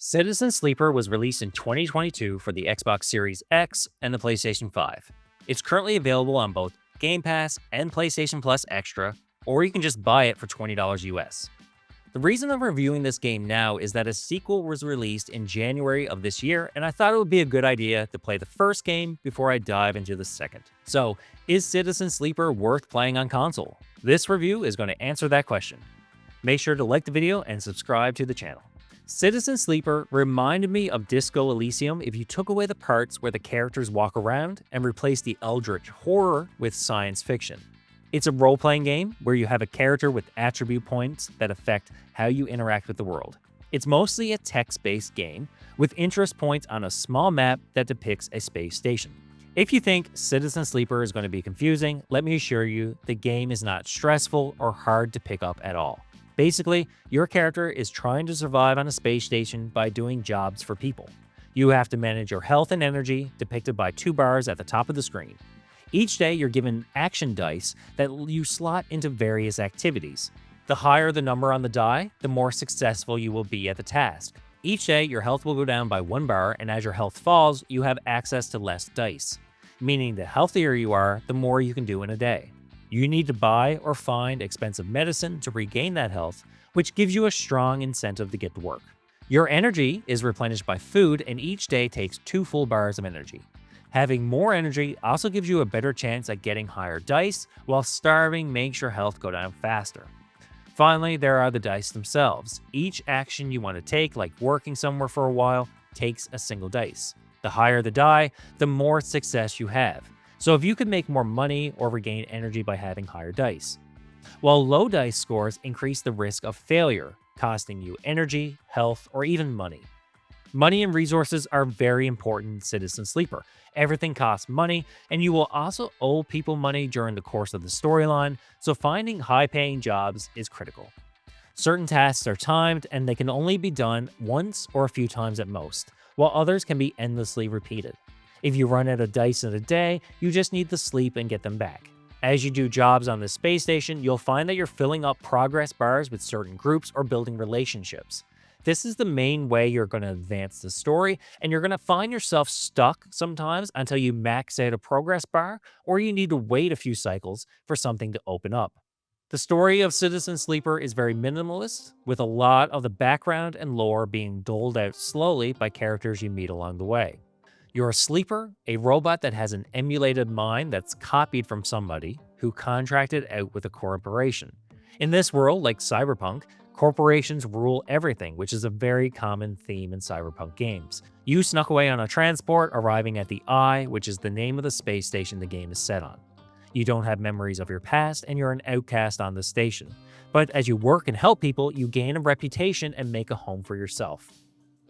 Citizen Sleeper was released in 2022 for the Xbox Series X and the PlayStation 5. It's currently available on both Game Pass and PlayStation Plus Extra, or you can just buy it for $20 US. The reason I'm reviewing this game now is that a sequel was released in January of this year, and I thought it would be a good idea to play the first game before I dive into the second. So, is Citizen Sleeper worth playing on console? This review is going to answer that question. Make sure to like the video and subscribe to the channel. Citizen Sleeper reminded me of Disco Elysium if you took away the parts where the characters walk around and replaced the eldritch horror with science fiction. It's a role-playing game where you have a character with attribute points that affect how you interact with the world. It's mostly a text-based game with interest points on a small map that depicts a space station. If you think Citizen Sleeper is going to be confusing, let me assure you the game is not stressful or hard to pick up at all. Basically, your character is trying to survive on a space station by doing jobs for people. You have to manage your health and energy, depicted by two bars at the top of the screen. Each day, you're given action dice that you slot into various activities. The higher the number on the die, the more successful you will be at the task. Each day, your health will go down by 1 bar, and as your health falls, you have access to less dice, meaning the healthier you are, the more you can do in a day. You need to buy or find expensive medicine to regain that health, which gives you a strong incentive to get to work. Your energy is replenished by food, and each day takes 2 full bars of energy. Having more energy also gives you a better chance at getting higher dice, while starving makes your health go down faster. Finally, there are the dice themselves. Each action you want to take, like working somewhere for a while, takes a single dice. The higher the die, the more success you have. So if you could make more money or regain energy by having higher dice. While low dice scores increase the risk of failure, costing you energy, health, or even money. Money and resources are very important in Citizen Sleeper. Everything costs money, and you will also owe people money during the course of the storyline, so finding high-paying jobs is critical. Certain tasks are timed, and they can only be done once or a few times at most, while others can be endlessly repeated. If you run out of dice in a day, you just need to sleep and get them back. As you do jobs on the space station, you'll find that you're filling up progress bars with certain groups or building relationships. This is the main way you're going to advance the story, and you're going to find yourself stuck sometimes until you max out a progress bar, or you need to wait a few cycles for something to open up. The story of Citizen Sleeper is very minimalist, with a lot of the background and lore being doled out slowly by characters you meet along the way. You're a sleeper, a robot that has an emulated mind that's copied from somebody who contracted out with a corporation. In this world, like Cyberpunk, corporations rule everything, which is a very common theme in Cyberpunk games. You snuck away on a transport, arriving at the Eye, which is the name of the space station the game is set on. You don't have memories of your past, and you're an outcast on the station. But as you work and help people, you gain a reputation and make a home for yourself.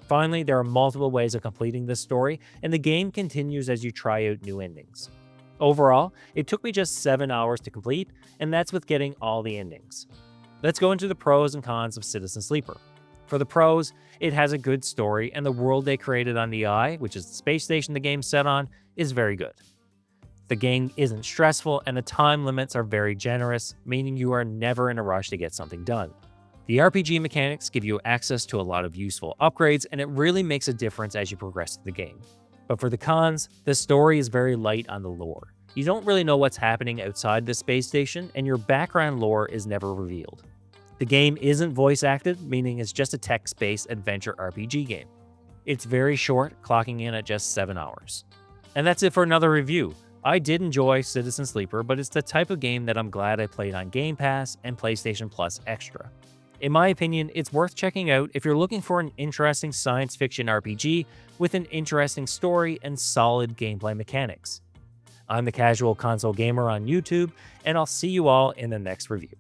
Finally, there are multiple ways of completing this story, and the game continues as you try out new endings. Overall, it took me just 7 hours to complete, and that's with getting all the endings. Let's go into the pros and cons of Citizen Sleeper. For the pros, it has a good story, and the world they created on the Eye, which is the space station the game's set on, is very good. The game isn't stressful, and the time limits are very generous, meaning you are never in a rush to get something done. The RPG mechanics give you access to a lot of useful upgrades, and it really makes a difference as you progress through the game. But for the cons, the story is very light on the lore. You don't really know what's happening outside the space station, and your background lore is never revealed. The game isn't voice acted, meaning it's just a text-based adventure RPG game. It's very short, clocking in at just 7 hours. And that's it for another review. I did enjoy Citizen Sleeper, but it's the type of game that I'm glad I played on Game Pass and PlayStation Plus Extra. In my opinion, it's worth checking out if you're looking for an interesting science fiction RPG with an interesting story and solid gameplay mechanics. I'm the Casual Console Gamer on YouTube, and I'll see you all in the next review.